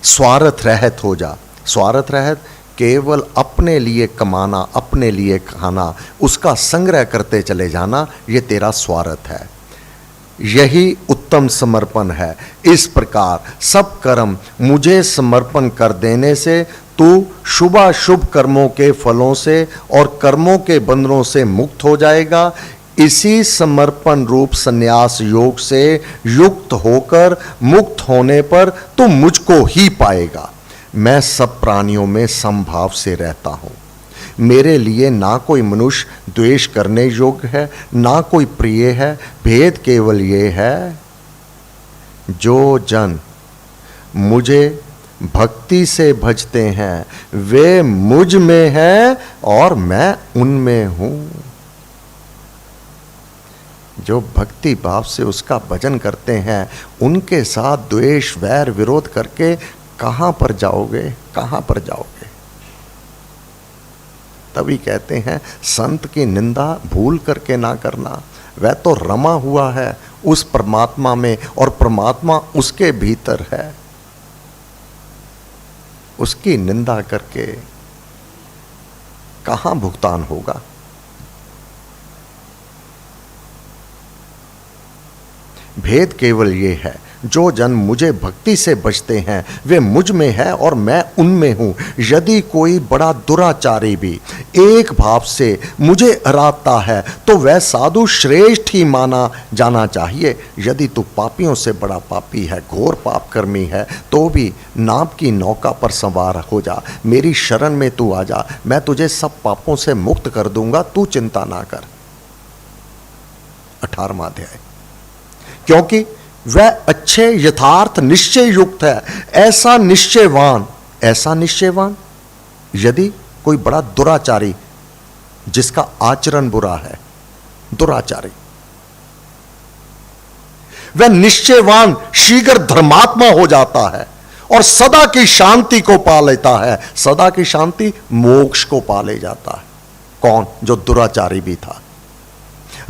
[SPEAKER 1] स्वार्थ रहित हो जा। स्वार्थ रहित केवल अपने लिए कमाना, अपने लिए खाना, उसका संग्रह करते चले जाना, ये तेरा स्वार्थ है। यही उत्तम समर्पण है। इस प्रकार सब कर्म मुझे समर्पण कर देने से तू शुभाशुभ कर्मों के फलों से और कर्मों के बंधनों से मुक्त हो जाएगा। इसी समर्पण रूप संन्यास योग से युक्त होकर मुक्त होने पर तू मुझको ही पाएगा। मैं सब प्राणियों में समभाव से रहता हूँ। मेरे लिए ना कोई मनुष्य द्वेष करने योग्य है, ना कोई प्रिय है। भेद केवल ये है, जो जन मुझे भक्ति से भजते हैं वे मुझ में हैं और मैं उनमें हूं। जो भक्ति भाव से उसका भजन करते हैं, उनके साथ द्वेष वैर विरोध करके कहां पर जाओगे, कहां पर जाओगे? तभी कहते हैं संत की निंदा भूल करके ना करना। वह तो रमा हुआ है उस परमात्मा में, और परमात्मा उसके भीतर है। उसकी निंदा करके कहां भुगतान होगा? भेद केवल ये है, जो जन मुझे भक्ति से बचते हैं वे मुझ में है और मैं उनमें हूं। यदि कोई बड़ा दुराचारी भी एक भाव से मुझे अराता है तो वह साधु श्रेष्ठ ही माना जाना चाहिए। यदि तू पापियों से बड़ा पापी है, घोर पाप कर्मी है, तो भी नाव की नौका पर सवार हो जा, मेरी शरण में तू आ जा, मैं तुझे सब पापों से मुक्त कर दूंगा, तू चिंता ना कर। 18वां अध्याय। क्योंकि वह अच्छे यथार्थ निश्चय युक्त है, ऐसा निश्चयवान यदि कोई बड़ा दुराचारी जिसका आचरण बुरा है, दुराचारी, वह निश्चयवान शीघ्र धर्मात्मा हो जाता है और सदा की शांति को पा लेता है। सदा की शांति मोक्ष को पा ले जाता है। कौन? जो दुराचारी भी था।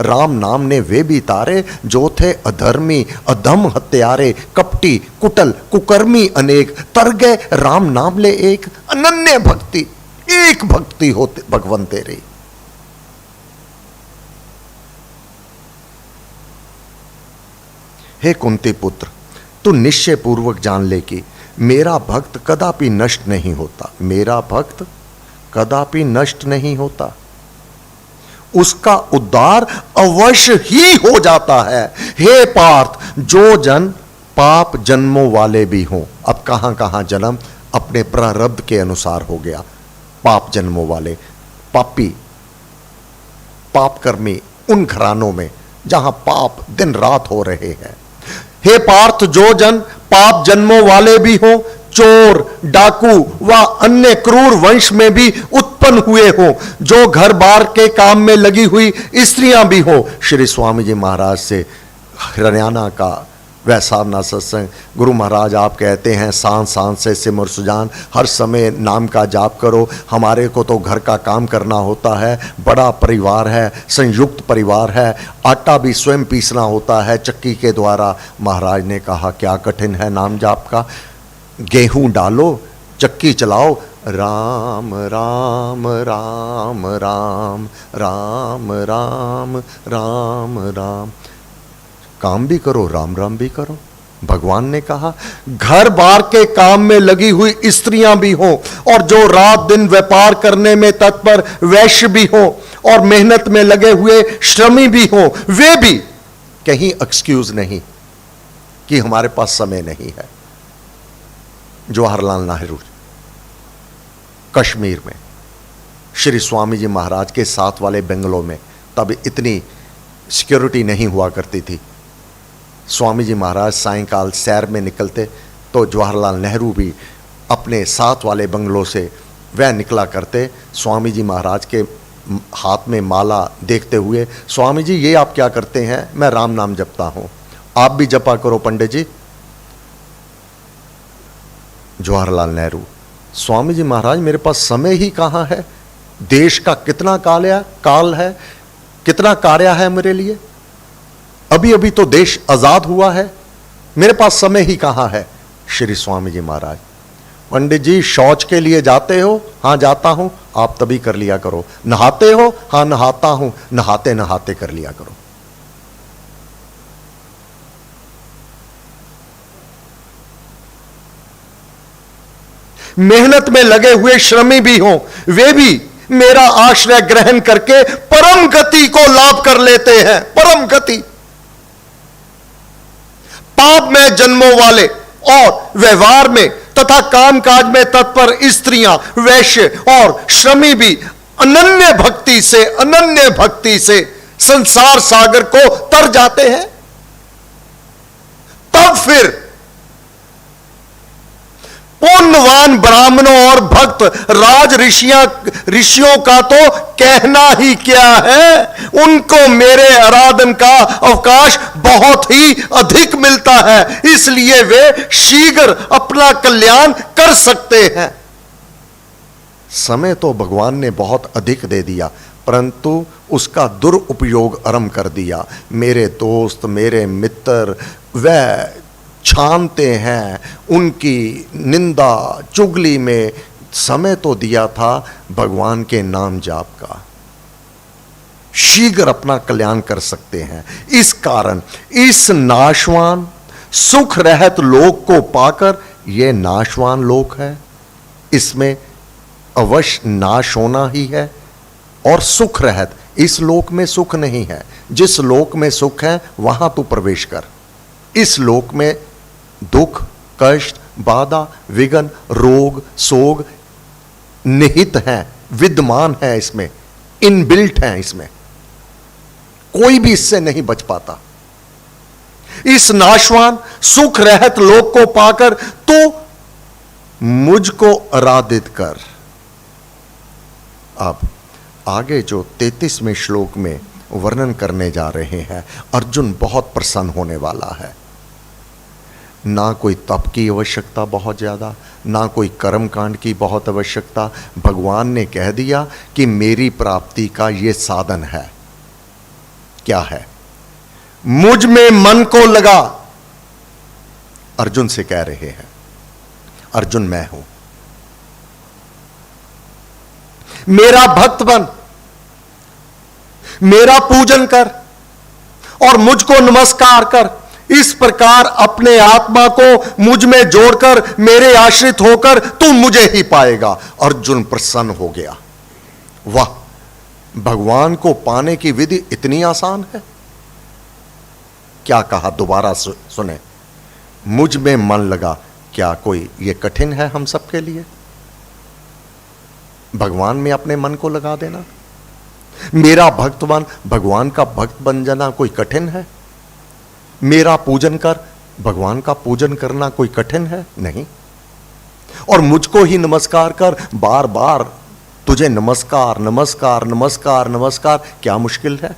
[SPEAKER 1] राम नाम ने वे भी तारे जो थे अधर्मी, अधम, हत्यारे, कपटी, कुटल, कुकर्मी अनेक, तर गए राम नाम ले एक। अनन्य भक्ति, एक भक्ति होते भगवन तेरे। हे कुंती पुत्र, तू निश्चय पूर्वक जान ले कि मेरा भक्त कदापि नष्ट नहीं होता। मेरा भक्त कदापि नष्ट नहीं होता, उसका उद्धार अवश्य ही हो जाता है। हे पार्थ, जो जन पाप जन्मों वाले भी हों, अब कहां कहां जन्म अपने प्रारब्ध के अनुसार हो गया। पाप जन्मों वाले, पापी, पापकर्मी, उन घरानों में जहां पाप दिन रात हो रहे हैं। हे पार्थ, जो जन पाप जन्मों वाले भी हो, चोर, डाकू व अन्य क्रूर वंश में भी उत्पन्न हुए हो, जो घर बार के काम में लगी हुई स्त्रियां भी हो। श्री स्वामी जी महाराज से हरियाणा का वैसारना सत्संग। गुरु महाराज आप कहते हैं सांस सांस से सिमर सुजान, हर समय नाम का जाप करो। हमारे को तो घर का काम करना होता है, बड़ा परिवार है, संयुक्त परिवार है, आटा भी स्वयं पीसना होता है चक्की के द्वारा। महाराज ने कहा क्या कठिन है नाम जाप का। गेहूं डालो, चक्की चलाओ, राम राम राम राम राम राम राम राम, काम भी करो, राम राम भी करो। भगवान ने कहा घर बार के काम में लगी हुई स्त्रियां भी हों, और जो रात दिन व्यापार करने में तत्पर वैश्य भी हों, और मेहनत में लगे हुए श्रमी भी हों, वे भी। कहीं एक्सक्यूज नहीं कि हमारे पास समय नहीं है। जवाहरलाल नेहरू कश्मीर में श्री स्वामी जी महाराज के साथ वाले बंगलों में, तब इतनी सिक्योरिटी नहीं हुआ करती थी। स्वामी जी महाराज सायंकाल सैर में निकलते तो जवाहरलाल नेहरू भी अपने साथ वाले बंगलों से वह निकला करते। स्वामी जी महाराज के हाथ में माला देखते हुए, स्वामी जी ये आप क्या करते हैं? मैं राम नाम जपता हूं, आप भी जपा करो पंडित जी। जवाहरलाल नेहरू, स्वामी जी महाराज मेरे पास समय ही कहां है, देश का कितना काल है, कितना कार्य है मेरे लिए, अभी अभी तो देश आजाद हुआ है, मेरे पास समय ही कहां है। श्री स्वामी जी महाराज, पंडित जी शौच के लिए जाते हो? हां जाता हूं, आप तभी कर लिया करो। नहाते हो? हां नहाता हूं, नहाते नहाते कर लिया करो। मेहनत में लगे हुए श्रमी भी हों, वे भी मेरा आश्रय ग्रहण करके परम गति को लाभ कर लेते हैं। परम गति। पाप में जन्मों वाले और व्यवहार में तथा कामकाज में तत्पर स्त्रियां, वैश्य और श्रमी भी अनन्य भक्ति से संसार सागर को तर जाते हैं। तब फिर पुण्यवान ब्राह्मणों और भक्त राज ऋषियों का तो कहना ही क्या है, उनको मेरे आराधन का अवकाश बहुत ही अधिक मिलता है, इसलिए वे शीघ्र अपना कल्याण कर सकते हैं। समय तो भगवान ने बहुत अधिक दे दिया, परंतु उसका दुरुपयोग आरंभ कर दिया। मेरे दोस्त, मेरे मित्र वह छानते हैं, उनकी निंदा चुगली में समय तो दिया था भगवान के नाम जाप का, शीघ्र अपना कल्याण कर सकते हैं। इस कारण इस नाशवान सुख रहत लोक को पाकर, यह नाशवान लोक है, इसमें अवश्य नाश होना ही है। और सुख रहत, इस लोक में सुख नहीं है। जिस लोक में सुख है वहां तू प्रवेश कर। इस लोक में दुख, कष्ट, बाधा, विघ्न, रोग, सोग निहित हैं, विद्यमान है, इसमें इनबिल्ट है, इसमें कोई भी इससे नहीं बच पाता। इस नाशवान सुख रहत लोक को पाकर तो मुझको आराधित कर, अब आगे जो 33वें श्लोक में वर्णन करने जा रहे हैं, अर्जुन बहुत प्रसन्न होने वाला है। ना कोई तप की आवश्यकता बहुत ज़्यादा, ना कोई कर्म कांड की बहुत आवश्यकता। भगवान ने कह दिया कि मेरी प्राप्ति का ये साधन है। क्या है? मुझ में मन को लगा। अर्जुन से कह रहे हैं, अर्जुन मैं हूं, मेरा भक्त बन, मेरा पूजन कर और मुझको नमस्कार कर। इस प्रकार अपने आत्मा को मुझ में जोड़कर मेरे आश्रित होकर तू मुझे ही पाएगा। अर्जुन प्रसन्न हो गया। वाह, भगवान को पाने की विधि इतनी आसान है। क्या कहा? दोबारा सुने, मुझ में मन लगा। क्या कोई ये कठिन है हम सबके लिए? भगवान में अपने मन को लगा देना, मेरा भक्त बन, भगवान का भक्त बन जाना कोई कठिन है? मेरा पूजन कर, भगवान का पूजन करना कोई कठिन है? नहीं। और मुझको ही नमस्कार कर, बार बार तुझे नमस्कार नमस्कार नमस्कार नमस्कार, क्या मुश्किल है?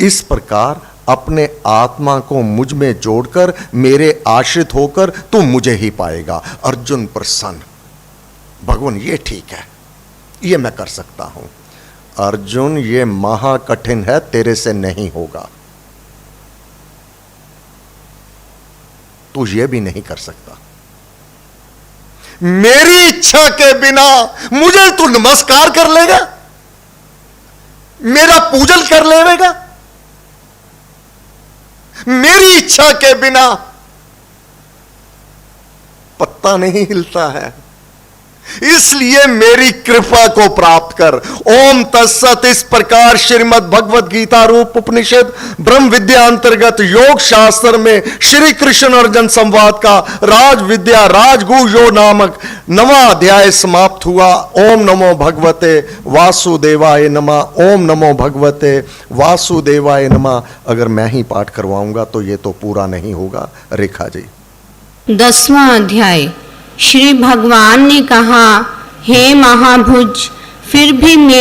[SPEAKER 1] इस प्रकार अपने आत्मा को मुझ में जोड़कर मेरे आश्रित होकर तू मुझे ही पाएगा। अर्जुन प्रसन्न, भगवान ये ठीक है, ये मैं कर सकता हूं। अर्जुन ये महा कठिन है, तेरे से नहीं होगा, तू ये भी नहीं कर सकता। मेरी इच्छा के बिना मुझे तू नमस्कार कर लेगा, मेरा पूजन कर लेगा? मेरी इच्छा के बिना पत्ता नहीं हिलता है, इसलिए मेरी कृपा को प्राप्त कर। ओम तत्सत। इस प्रकार श्रीमद् भगवद गीता रूप उपनिषद ब्रह्म विद्या अंतर्गत योग शास्त्र में श्री कृष्ण अर्जुन संवाद का राज विद्या राजगुह्यो नामक 9वां अध्याय समाप्त हुआ। ओम नमो भगवते वासुदेवाय नमः। ओम नमो भगवते वासुदेवाय नमः। अगर मैं ही पाठ करवाऊंगा तो ये तो पूरा नहीं होगा। रेखा जी।
[SPEAKER 2] 10वां अध्याय। श्री भगवान ने कहा, हे महाभुज, फिर भी